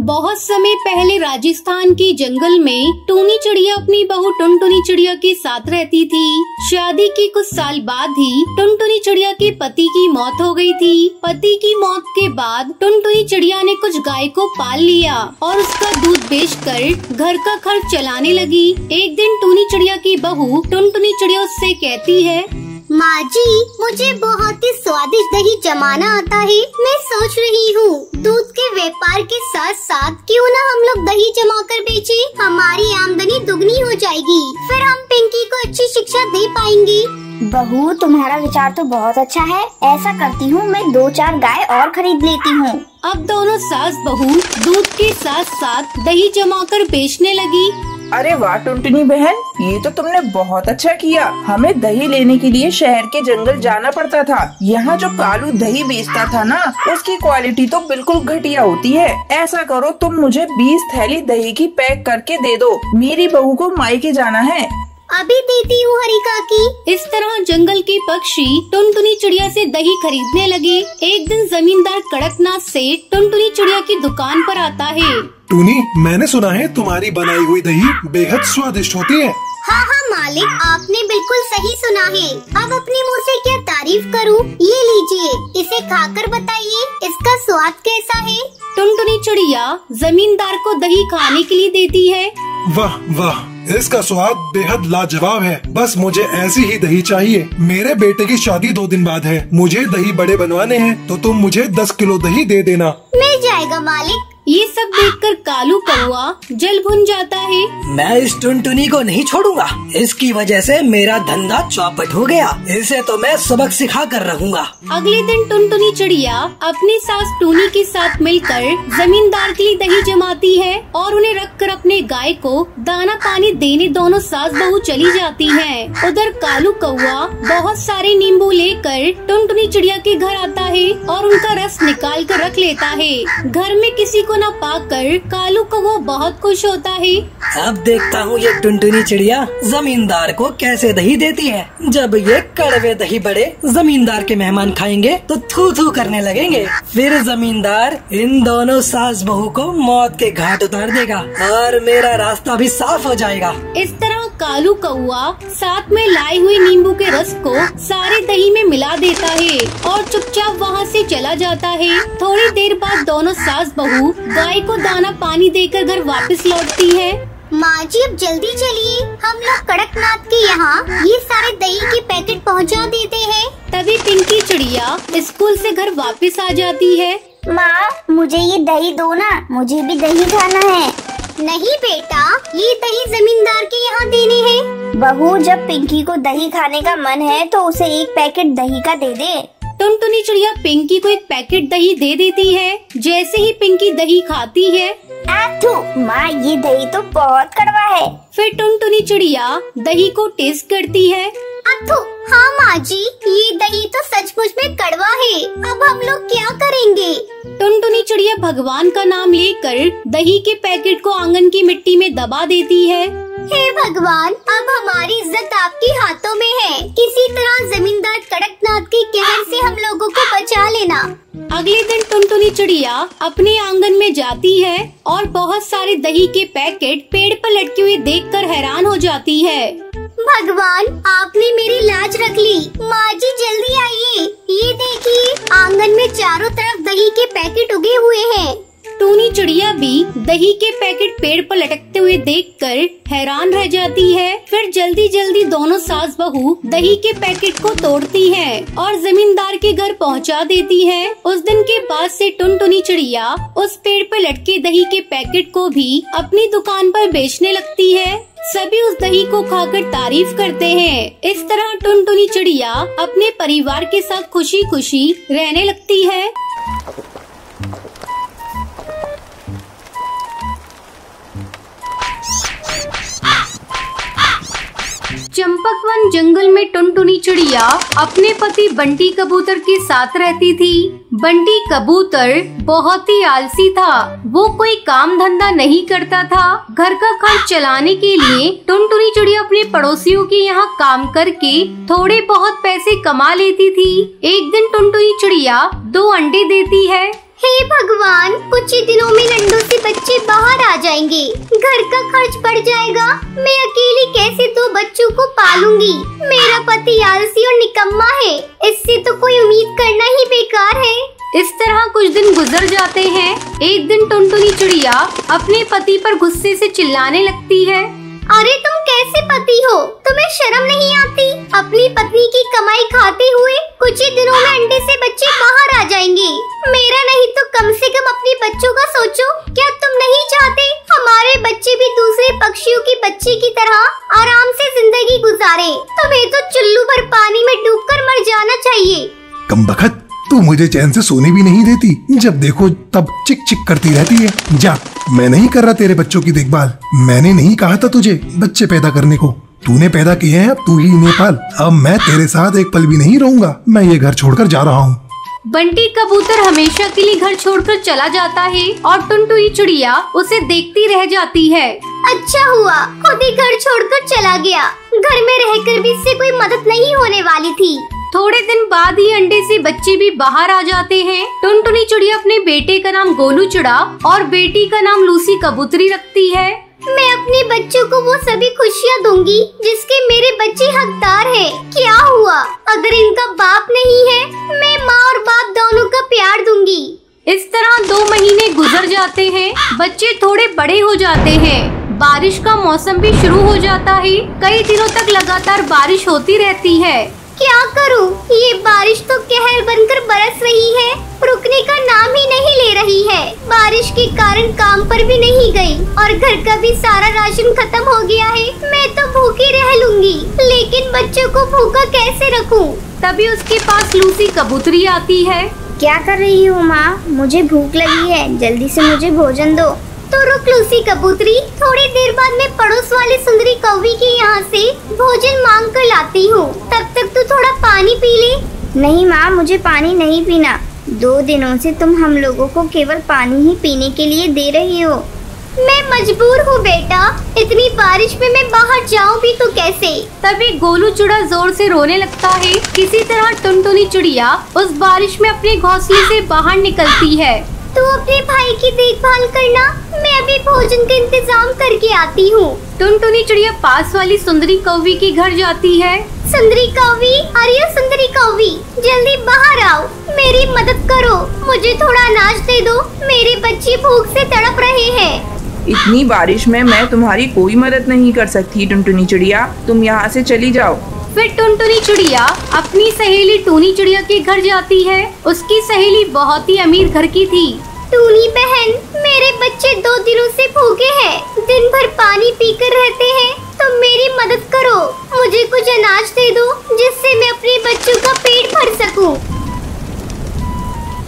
बहुत समय पहले राजस्थान के जंगल में टूनी चिड़िया अपनी बहू टुनटुनी चिड़िया के साथ रहती थी। शादी के कुछ साल बाद ही टुनटुनी चिड़िया के पति की मौत हो गई थी। पति की मौत के बाद टुनटुनी चिड़िया ने कुछ गाय को पाल लिया और उसका दूध बेचकर घर का खर्च चलाने लगी। एक दिन टूनी चिड़िया की बहू टुनटुनी चिड़िया उससे कहती है, माँ जी, मुझे बहुत ही स्वादिष्ट दही जमाना आता है। मैं सोच रही हूँ दूध के व्यापार के साथ साथ क्यों न हम लोग दही जमा कर बेचे, हमारी आमदनी दुगनी हो जाएगी। फिर हम पिंकी को अच्छी शिक्षा दे पाएंगे। बहू, तुम्हारा विचार तो बहुत अच्छा है। ऐसा करती हूँ, मैं 2-4 गाय और खरीद लेती हूँ। अब दोनों सास बहू दूध के साथ साथ दही जमा कर बेचने लगी। अरे वाह टुनटुनी बहन, ये तो तुमने बहुत अच्छा किया। हमें दही लेने के लिए शहर के जंगल जाना पड़ता था। यहाँ जो कालू दही बेचता था ना, उसकी क्वालिटी तो बिल्कुल घटिया होती है। ऐसा करो, तुम मुझे 20 थैली दही की पैक करके दे दो। मेरी बहू को मायके जाना है। अभी देती हूँ हरी काकी। इस तरह जंगल के पक्षी टुनटुनी चिड़िया से दही खरीदने लगे। एक दिन जमींदार कड़कनाथ से टुनटुनी चिड़िया की दुकान पर आता है। टूनी, मैंने सुना है तुम्हारी बनाई हुई दही बेहद स्वादिष्ट होती है। हाँ हाँ मालिक, आपने बिल्कुल सही सुना है। अब अपने मुँह से क्या तारीफ करूँ। ये लीजिए, इसे खाकर बताइए इसका स्वाद कैसा है। टुनटुनी चिड़िया जमींदार को दही खाने के लिए देती है। वाह वाह, इसका स्वाद बेहद लाजवाब है। बस मुझे ऐसी ही दही चाहिए। मेरे बेटे की शादी 2 दिन बाद है। मुझे दही बड़े बनवाने हैं, तो तुम मुझे 10 किलो दही दे देना। मिल जाएगा मालिक। ये सब देखकर कालू कौआ जल भुन जाता है। मैं इस टुनटुनी को नहीं छोड़ूंगा। इसकी वजह से मेरा धंधा चौपट हो गया। इसे तो मैं सबक सिखा कर रहूंगा। अगले दिन टुनटुनी चिड़िया अपनी सास टूनी के साथ मिलकर जमींदार के लिए दही जमाती है और उन्हें रखकर अपने गाय को दाना पानी देने दोनों सास बहू चली जाती हैं। उधर कालू कौआ बहुत सारे नींबू लेकर टुनटुनी चिड़िया के घर आता है और उनका रस निकाल कर रख लेता है। घर में किसी को न पाकर कालू कौआ बहुत खुश होता है। अब देखता हूँ ये टुनटुनी चिड़िया जमींदार को कैसे दही देती है। जब ये कड़वे दही बड़े जमींदार के मेहमान खाएंगे तो थू थू करने लगेंगे। फिर जमींदार इन दोनों सास बहू को मौत के घाट उतार देगा और मेरा रास्ता भी साफ हो जाएगा। इस तरह कालू कौआ साथ में लाए हुए नींबू के रस को सारे दही में मिला देता है और चुपचाप वहाँ से चला जाता है। थोड़ी देर बाद दोनों सास बहू गाय को दाना पानी देकर घर वापस लौटती है। माँ जी, अब जल्दी चलिए, हम लोग कड़कनाथ के यहाँ ये सारे दही के पैकेट पहुँचा देते हैं। तभी पिंकी चिड़िया स्कूल से घर वापस आ जाती है। माँ, मुझे ये दही दो ना, मुझे भी दही खाना है। नहीं बेटा, ये दही जमींदार के यहाँ देने हैं। बहू, जब पिंकी को दही खाने का मन है तो उसे 1 पैकेट दही का दे दे। टुनटुनी चिड़िया पिंकी को 1 पैकेट दही दे देती है। जैसे ही पिंकी दही खाती है, माँ, ये दही तो बहुत कड़वा है। फिर टुनटुनी चिड़िया दही को टेस्ट करती है। हाँ माँ जी, ये दही तो सचमुच में कड़वा है। अब हम लोग क्या करेंगे। टुनटुनी चिड़िया भगवान का नाम लेकर दही के पैकेट को आंगन की मिट्टी में दबा देती है। हे भगवान, अब हमारी इज्जत आपके हाथों में है। किसी तरह जमींदार कड़कनाथ के कहर से हम लोगों को बचा लेना। अगले दिन टुनटुनी चिड़िया अपने आंगन में जाती है और बहुत सारे दही के पैकेट पेड़ पर लटके हुए देखकर हैरान हो जाती है। भगवान, आपने मेरी लाज रख ली। माँ जी, जल्दी आइए। ये देखिए, आंगन में चारों तरफ दही के पैकेट उगे हुए हैं। टूनी चिड़िया भी दही के पैकेट पेड़ पर लटकते हुए देखकर हैरान रह जाती है। फिर जल्दी जल्दी दोनों सास बहू दही के पैकेट को तोड़ती हैं और जमींदार के घर पहुंचा देती हैं। उस दिन के बाद से टुनटुनी चिड़िया उस पेड़ पर लटके दही के पैकेट को भी अपनी दुकान पर बेचने लगती है। सभी उस दही को खाकर तारीफ करते हैं। इस तरह टुनटुनी चिड़िया अपने परिवार के साथ खुशी खुशी रहने लगती है। चंपकवन जंगल में टुनटुनी चिड़िया अपने पति बंटी कबूतर के साथ रहती थी। बंटी कबूतर बहुत ही आलसी था। वो कोई काम धंधा नहीं करता था। घर का खर्च चलाने के लिए टुनटुनी चिड़िया अपने पड़ोसियों के यहाँ काम करके थोड़े बहुत पैसे कमा लेती थी। एक दिन टुनटुनी चिड़िया 2 अंडे देती है। हे भगवान, कुछ ही दिनों में अंडों से बच्चे बच्चे बाहर आ जाएंगे, घर का खर्च बढ़ जाएगा। मैं अकेली कैसे 2 बच्चों को पालूंगी? मेरा पति आलसी और निकम्मा है, इससे तो कोई उम्मीद करना ही बेकार है। इस तरह कुछ दिन गुजर जाते हैं। एक दिन टुनटुनी चिड़िया अपने पति पर गुस्से से चिल्लाने लगती है। अरे तुम कैसे पति हो? तुम्हें शर्म नहीं आती? अपनी पत्नी की कमाई खाते हुए कुछ ही दिनों में अंडे से बच्चे बाहर आ जाएंगे। मेरा नहीं तो कम से कम अपने बच्चों का सोचो। क्या तुम नहीं चाहते हमारे बच्चे भी दूसरे पक्षियों के बच्चे की तरह आराम से जिंदगी गुजारे? तुम्हें तो चुल्लू भर पानी में डूबकर मर जाना चाहिए। कमबख्त, तू मुझे चैन से सोने भी नहीं देती। जब देखो तब चिक चिक करती रहती है। जा, मैं नहीं कर रहा तेरे बच्चों की देखभाल। मैंने नहीं कहा था तुझे बच्चे पैदा करने को। तूने पैदा किए हैं, अब तू ही इन्हें पाल। अब मैं तेरे साथ एक पल भी नहीं रहूंगा। मैं ये घर छोड़कर जा रहा हूँ। बंटी कबूतर हमेशा के लिए घर छोड़कर चला जाता है और टुनटुनी चिड़िया उसे देखती रह जाती है। अच्छा हुआ खुद ही घर छोड़कर चला गया। घर में रहकर भी इससे कोई मदद नहीं होने वाली थी। थोड़े दिन बाद ही अंडे से बच्चे भी बाहर आ जाते हैं। टुनटुनी चिड़िया अपने बेटे का नाम गोलू चिड़ा और बेटी का नाम लूसी कबूतरी रखती है। मैं अपने बच्चों को वो सभी खुशियाँ दूंगी जिसके मेरे बच्चे हकदार हैं। क्या हुआ अगर इनका बाप नहीं है? मैं माँ और बाप दोनों का प्यार दूंगी। इस तरह 2 महीने गुजर जाते हैं। बच्चे थोड़े बड़े हो जाते हैं। बारिश का मौसम भी शुरू हो जाता है। कई दिनों तक लगातार बारिश होती रहती है। क्या करूं? ये बारिश तो कहर बनकर बरस रही है, रुकने का नाम ही नहीं ले रही है। बारिश के कारण काम पर भी नहीं गई और घर का भी सारा राशन खत्म हो गया है। मैं तो भूखी रह लूंगी, लेकिन बच्चों को भूखा कैसे रखूं? तभी उसके पास लूसी कबूतरी आती है। क्या कर रही हो माँ? मुझे भूख लगी है, जल्दी से मुझे भोजन दो। तो रुक लूसी कबूतरी, थोड़ी देर बाद मैं पड़ोस वाली सुंदरी कौवी के यहाँ से भोजन मांग कर लाती हूँ। तब तक तू थोड़ा पानी पी ले। नहीं माँ, मुझे पानी नहीं पीना। 2 दिनों से तुम हम लोगों को केवल पानी ही पीने के लिए दे रही हो। मैं मजबूर हूँ बेटा, इतनी बारिश में मैं बाहर जाऊँ भी तो कैसे? तभी गोलू चिड़ा जोर से रोने लगता है। किसी तरह टुनटुनी चिड़िया उस बारिश में अपने घोंसले से बाहर निकलती है। तू अपने भाई की देखभाल करना, मैं अभी भोजन का इंतजाम करके आती हूँ। टुनटुनी चिड़िया पास वाली सुंदरी कौवी के घर जाती है। सुंदरी कौवी, अरे सुंदरी कौवी, जल्दी बाहर आओ, मेरी मदद करो, मुझे थोड़ा अनाज दे दो, मेरे बच्चे भूख से तड़प रहे हैं। इतनी बारिश में मैं तुम्हारी कोई मदद नहीं कर सकती टुनटुनी चिड़िया, तुम यहाँ से चली जाओ। फिर टुनटुनी चिड़िया अपनी सहेली टूनी चिड़िया के घर जाती है। उसकी सहेली बहुत ही अमीर घर की थी। टूनी बहन, मेरे बच्चे 2 दिनों से भूखे हैं, दिन भर पानी पीकर रहते हैं, तुम मेरी मदद करो, मुझे कुछ अनाज दे दो जिससे मैं अपने बच्चों का पेट भर सकूं।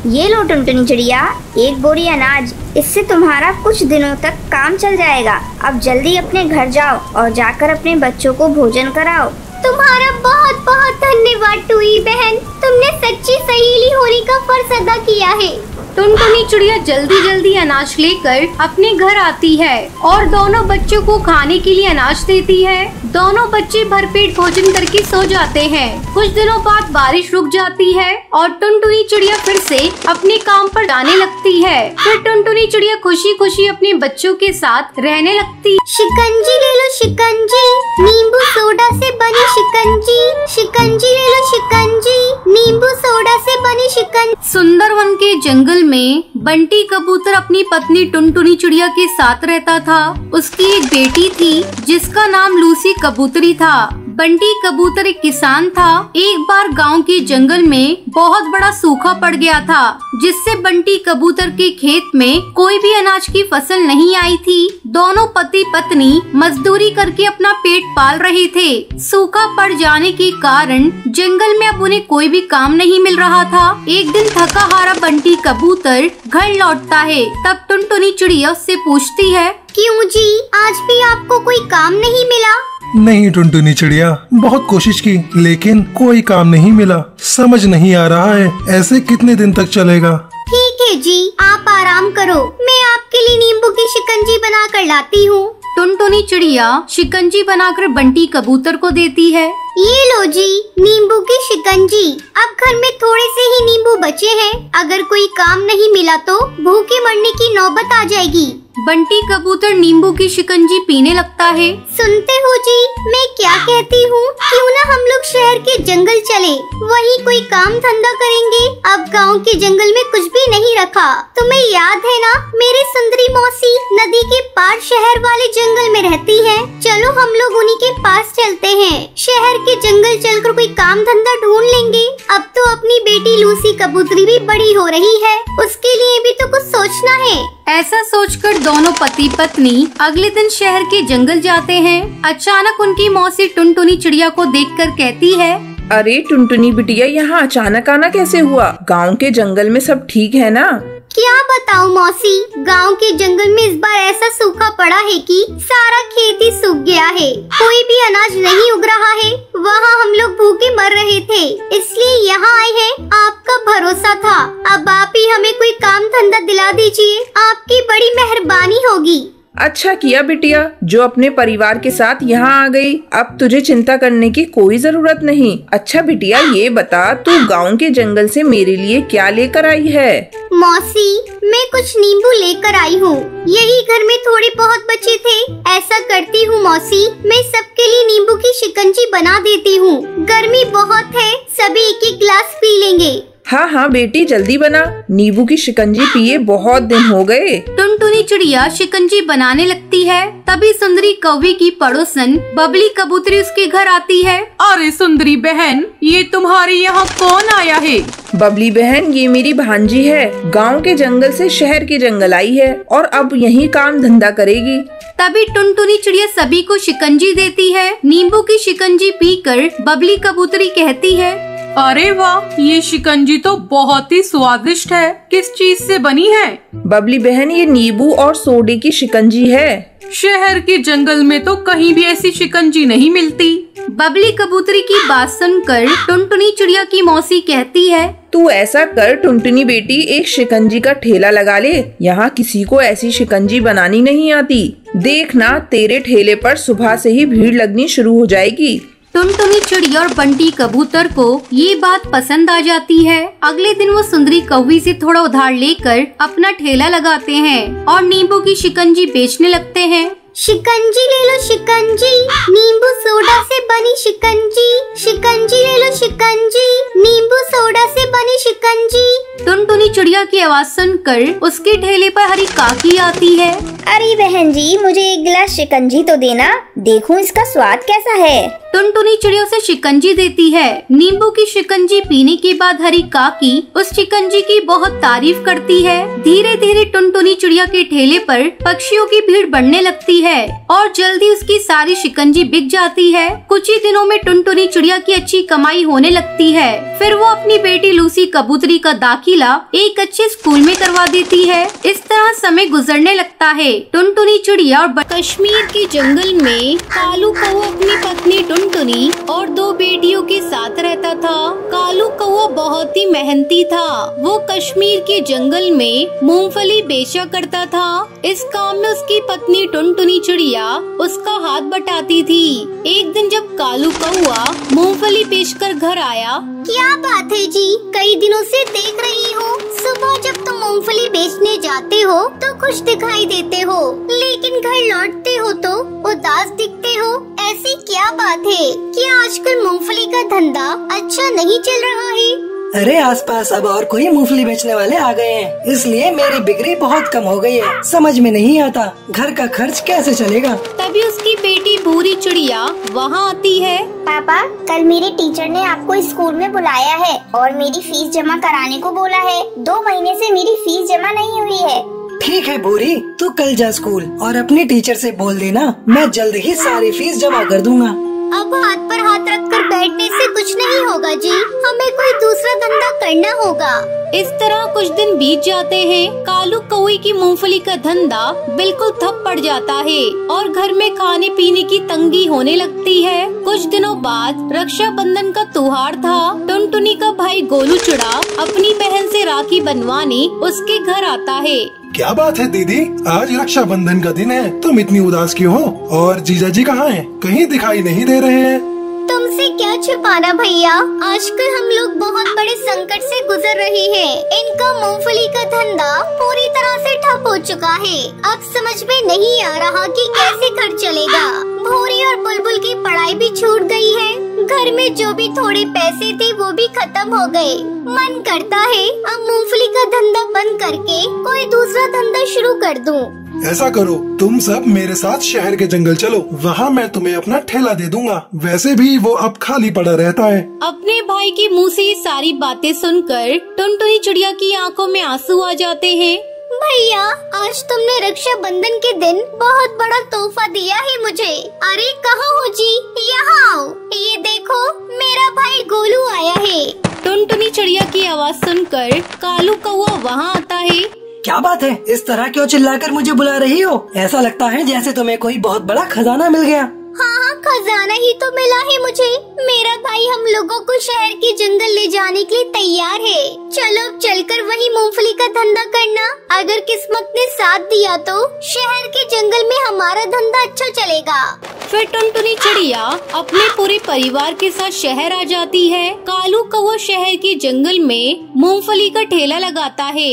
ये लो टुनटुनी चिड़िया, 1 बोरी अनाज, इससे तुम्हारा कुछ दिनों तक काम चल जाएगा। अब जल्दी अपने घर जाओ और जाकर अपने बच्चों को भोजन कराओ। तुम्हारा बहुत बहुत धन्यवाद टूई बहन, तुमने सच्ची सहेली होने का फर्ज अदा किया है। टुनटुनी चिड़िया जल्दी जल्दी अनाज लेकर अपने घर आती है और दोनों बच्चों को खाने के लिए अनाज देती है। दोनों बच्चे भरपेट भोजन करके सो जाते हैं। कुछ दिनों बाद बारिश रुक जाती है और टुनटुनी चिड़िया फिर से अपने काम पर जाने लगती है। फिर टुनटुनी चिड़िया खुशी खुशी अपने बच्चों के साथ रहने लगती। शिकंजी ले लो शिकंजी, नींबू सोडा से बनी शिकंजी, शिकंजी ले लो शिकंजी, नींबू सोडा से बनी शिकंजी। सुंदरवन के जंगल में बंटी कबूतर अपनी पत्नी टुनटुनी चिड़िया के साथ रहता था। उसकी एक बेटी थी जिसका नाम लूसी कबूतरी था। बंटी कबूतर एक किसान था। एक बार गांव के जंगल में बहुत बड़ा सूखा पड़ गया था, जिससे बंटी कबूतर के खेत में कोई भी अनाज की फसल नहीं आई थी। दोनों पति पत्नी मजदूरी करके अपना पेट पाल रहे थे। सूखा पड़ जाने के कारण जंगल में अब उन्हें कोई भी काम नहीं मिल रहा था। एक दिन थका हारा बंटी कबूतर घर लौटता है। तब टुनटुनी चिड़िया उससे पूछती है, क्यों जी, आज भी आपको कोई काम नहीं मिला? नहीं टुनटुनी चिड़िया, बहुत कोशिश की लेकिन कोई काम नहीं मिला। समझ नहीं आ रहा है ऐसे कितने दिन तक चलेगा। ठीक है जी, आप आराम करो, मैं आपके लिए नींबू की शिकंजी बना कर लाती हूँ। टुनटुनी चिड़िया शिकंजी बनाकर बंटी कबूतर को देती है। ये लो जी, नींबू की शिकंजी। अब घर में थोड़े से ही नींबू बचे हैं, अगर कोई काम नहीं मिला तो भूखे मरने की नौबत आ जाएगी। बंटी कबूतर नींबू की शिकंजी पीने लगता है। सुनते हो जी, मैं क्या कहती हूँ, क्यों ना हम लोग शहर के जंगल चले, वहीं कोई काम धंधा करेंगे। अब गांव के जंगल में कुछ भी नहीं रखा। तुम्हें याद है ना, मेरी सुंदरी मौसी नदी के पार शहर वाले जंगल में रहती है। चलो हम लोग उन्हीं के पास चलते हैं। शहर के जंगल चलकर कोई काम धंधा ढूंढ लेंगे। अब तो अपनी बेटी लूसी कबूतरी भी बड़ी हो रही है, उसके लिए भी तो कुछ सोचना है। ऐसा सोचकर दोनों पति पत्नी अगले दिन शहर के जंगल जाते हैं। अचानक उनकी मौसी टुनटुनी चिड़िया को देखकर कहती है, अरे टुनटुनी बिटिया, यहाँ अचानक आना कैसे हुआ? गांव के जंगल में सब ठीक है ना? क्या बताऊं मौसी, गांव के जंगल में इस बार ऐसा सूखा पड़ा है कि सारा खेत ही सूख गया है। कोई भी अनाज नहीं उग रहा है। वहाँ हम लोग भूखे मर रहे थे, इसलिए यहाँ आए हैं। आपका भरोसा था, अब आप ही हमें कोई काम धंधा दिला दीजिए, आपकी बड़ी मेहरबानी होगी। अच्छा किया बिटिया, जो अपने परिवार के साथ यहाँ आ गई। अब तुझे चिंता करने की कोई जरूरत नहीं। अच्छा बिटिया, ये बता, तू गांव के जंगल से मेरे लिए क्या लेकर आई है? मौसी, मैं कुछ नींबू लेकर आई हूँ। यही घर में थोड़े बहुत बचे थे। ऐसा करती हूँ मौसी, मैं सबके लिए नींबू की शिकंजी बना देती हूँ। गर्मी बहुत है, सभी एक एक गिलास पी लेंगे। हाँ हाँ बेटी, जल्दी बना। नींबू की शिकंजी पिए बहुत दिन हो गए। टुनटुनी चिड़िया शिकंजी बनाने लगती है। तभी सुंदरी कौवी की पड़ोसन बबली कबूतरी उसके घर आती है। अरे सुंदरी बहन, ये तुम्हारे यहाँ कौन आया है? बबली बहन, ये मेरी भांजी है। गांव के जंगल से शहर के जंगल आई है और अब यहीं काम धंधा करेगी। तभी टुनटुनी चिड़िया सभी को शिकंजी देती है। नींबू की शिकंजी पीकर बबली कबूतरी कहती है, अरे वाह, ये शिकंजी तो बहुत ही स्वादिष्ट है। किस चीज से बनी है? बबली बहन, ये नींबू और सोडे की शिकंजी है। शहर के जंगल में तो कहीं भी ऐसी शिकंजी नहीं मिलती। बबली कबूतरी की बात सुनकर टुनटुनी चिड़िया की मौसी कहती है, तू ऐसा कर टुनटुनी बेटी, एक शिकंजी का ठेला लगा ले। यहाँ किसी को ऐसी शिकंजी बनानी नहीं आती। देखना, तेरे ठेले पर सुबह से ही भीड़ लगनी शुरू हो जाएगी। टुनटुनी चिड़िया और बंटी कबूतर को ये बात पसंद आ जाती है। अगले दिन वो सुंदरी कौवी से थोड़ा उधार लेकर अपना ठेला लगाते हैं और नींबू की शिकंजी बेचने लगते हैं। शिकंजी ले लो शिकंजी, नींबू सोडा से बनी शिकंजी। शिकंजी ले लो शिकंजी, नींबू सोडा से बनी शिकंजी। टुनटुनी चिड़िया की आवाज सुनकर उसके ठेले पर हरी काकी आती है। अरे बहन जी, मुझे एक गिलास शिकंजी तो देना, देखूं इसका स्वाद कैसा है। टुनटुनी चिड़िया उसे शिकंजी देती है। नींबू की शिकंजी पीने के बाद हरी काकी उस शिकंजी की बहुत तारीफ करती है। धीरे धीरे टुनटुनी चिड़िया के ठेले पर पक्षियों की भीड़ बढ़ने लगती है और जल्दी उसकी सारी शिकंजी बिक जाती है। कुछ ही दिनों में टुनटुनी चिड़िया की अच्छी कमाई होने लगती है। फिर वो अपनी बेटी लूसी कबूतरी का दाखिला एक अच्छे स्कूल में करवा देती है। इस तरह समय गुजरने लगता है। टुनटुनी चिड़िया और कश्मीर के जंगल में कालू कौवा अपनी पत्नी टुनटुनी और दो बेटियों के साथ रहता था। कालू कौवा बहुत ही मेहनती था। वो कश्मीर के जंगल में मूंगफली बेचा करता था। इस काम में उसकी पत्नी टुनटुनी चिड़िया उसका हाथ बटाती थी। एक दिन जब कालू कौवा मूंगफली बेचकर घर आया, क्या बात है जी, कई दिनों से देख रही हूँ। सुबह जब तुम मूंगफली बेचने जाते हो तो खुश दिखाई देते हो, लेकिन घर लौटते हो तो उदास दिखते हो। ऐसी क्या बात है? क्या आजकल मूंगफली का धंधा अच्छा नहीं चल रहा है? अरे आसपास अब और कोई मूंगफली बेचने वाले आ गए हैं, इसलिए मेरी बिक्री बहुत कम हो गई है। समझ में नहीं आता घर का खर्च कैसे चलेगा। तभी उसकी बेटी भूरी चिड़िया वहाँ आती है। पापा, कल मेरे टीचर ने आपको स्कूल में बुलाया है और मेरी फीस जमा कराने को बोला है। 2 महीने से मेरी फीस जमा नहीं हुई है। ठीक है भूरी, तू कल जा स्कूल और अपने टीचर से बोल देना, मैं जल्द ही सारी फीस जमा कर दूंगा। अब हाथ पर हाथ रखकर बैठने से कुछ नहीं होगा जी, हमें कोई दूसरा धंधा करना होगा। इस तरह कुछ दिन बीत जाते हैं। कालू कौवे की मूंगफली का धंधा बिल्कुल ठप पड़ जाता है और घर में खाने पीने की तंगी होने लगती है। कुछ दिनों बाद रक्षाबंधन का त्योहार था। टुनटुनी का भाई गोलू चिड़ा अपनी बहन से राखी बनवाने उसके घर आता है। क्या बात है दीदी, आज रक्षाबंधन का दिन है, तुम इतनी उदास क्यों हो? और जीजा जी कहाँ हैं? कहीं दिखाई नहीं दे रहे हैं। तुमसे तुमसे क्या छिपाना भैया, आजकल हम लोग बहुत बड़े संकट से गुजर रहे हैं। इनका मूंगफली का धंधा पूरी तरह से ठप हो चुका है। अब समझ में नहीं आ रहा कि कैसे घर चलेगा। भूरी और बुलबुल की पढ़ाई भी छूट गई है। घर में जो भी थोड़े पैसे थे वो भी खत्म हो गए। मन करता है अब मूंगफली का धंधा बंद करके कोई दूसरा धंधा शुरू कर दूं। ऐसा करो, तुम सब मेरे साथ शहर के जंगल चलो, वहाँ मैं तुम्हें अपना ठेला दे दूंगा। वैसे भी वो अब खाली पड़ा रहता है। अपने भाई के मुंह से ये सारी बातें सुनकर टुनटुनी चिड़िया की आंखों में आंसू आ जाते हैं। भैया, आज तुमने रक्षाबंधन के दिन बहुत बड़ा तोहफा दिया है मुझे। अरे कहाँ हो जी, यहाँ आओ। ये देखो, मेरा भाई गोलू आया है। टुनटुनी चिड़िया की आवाज सुनकर कालू कौवा वहाँ आता है। क्या बात है, इस तरह क्यों चिल्लाकर मुझे बुला रही हो? ऐसा लगता है जैसे तुम्हें कोई बहुत बड़ा खजाना मिल गया। हाँ, खजाना ही तो मिला है मुझे। मेरा भाई हम लोगों को शहर के जंगल ले जाने के लिए तैयार है। चलो अब चलकर वही मूंगफली का धंधा करना। अगर किस्मत ने साथ दिया तो शहर के जंगल में हमारा धंधा अच्छा चलेगा। फिर टुनटुनी चिड़िया अपने पूरे परिवार के साथ शहर आ जाती है। कालू कौवा शहर के जंगल में मूंगफली का ठेला लगाता है।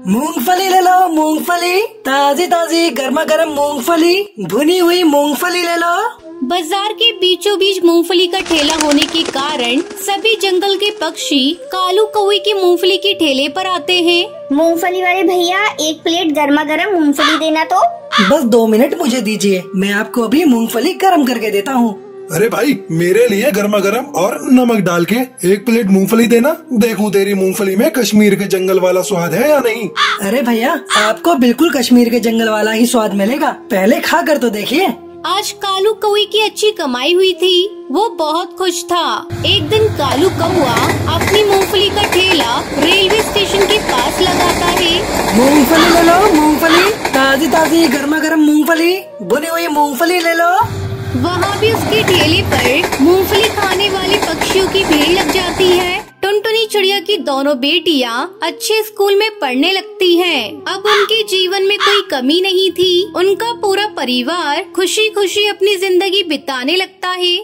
मूंगफली ले लो, मूंगफली ताजी ताजी गर्मा गर्म मूंगफली, भुनी हुई मूंगफली ले लो। बाजार के बीचों बीच मूंगफली का ठेला होने के कारण सभी जंगल के पक्षी कालू कौवे की मूंगफली के ठेले पर आते हैं। मूंगफली वाले भैया, एक प्लेट गर्मा गर्म मूंगफली देना तो। बस 2 मिनट मुझे दीजिए, मैं आपको अभी मूंगफली गर्म करके देता हूँ। अरे भाई, मेरे लिए गर्मा गर्म और नमक डाल के 1 प्लेट मूंगफली देना। देखूं तेरी मूंगफली में कश्मीर के जंगल वाला स्वाद है या नहीं। अरे भैया, आपको बिल्कुल कश्मीर के जंगल वाला ही स्वाद मिलेगा, पहले खा कर तो देखिए। आज कालू कौवे की अच्छी कमाई हुई थी, वो बहुत खुश था। एक दिन कालू कौवा अपनी मूंगफली का ठेला रेलवे स्टेशन के पास लगाता है। मूंगफली ले लो, मूंगफली ताजी ताजी गर्मा गर्म मूंगफली, भुनी हुई मूंगफली ले लो। वहाँ भी उसके ठेले पर मूंगफली खाने वाले पक्षियों की भीड़ लग जाती है। टुनटुनी चिड़िया की दोनों बेटियाँ अच्छे स्कूल में पढ़ने लगती हैं। अब उनके जीवन में कोई कमी नहीं थी। उनका पूरा परिवार खुशी खुशी अपनी जिंदगी बिताने लगता है।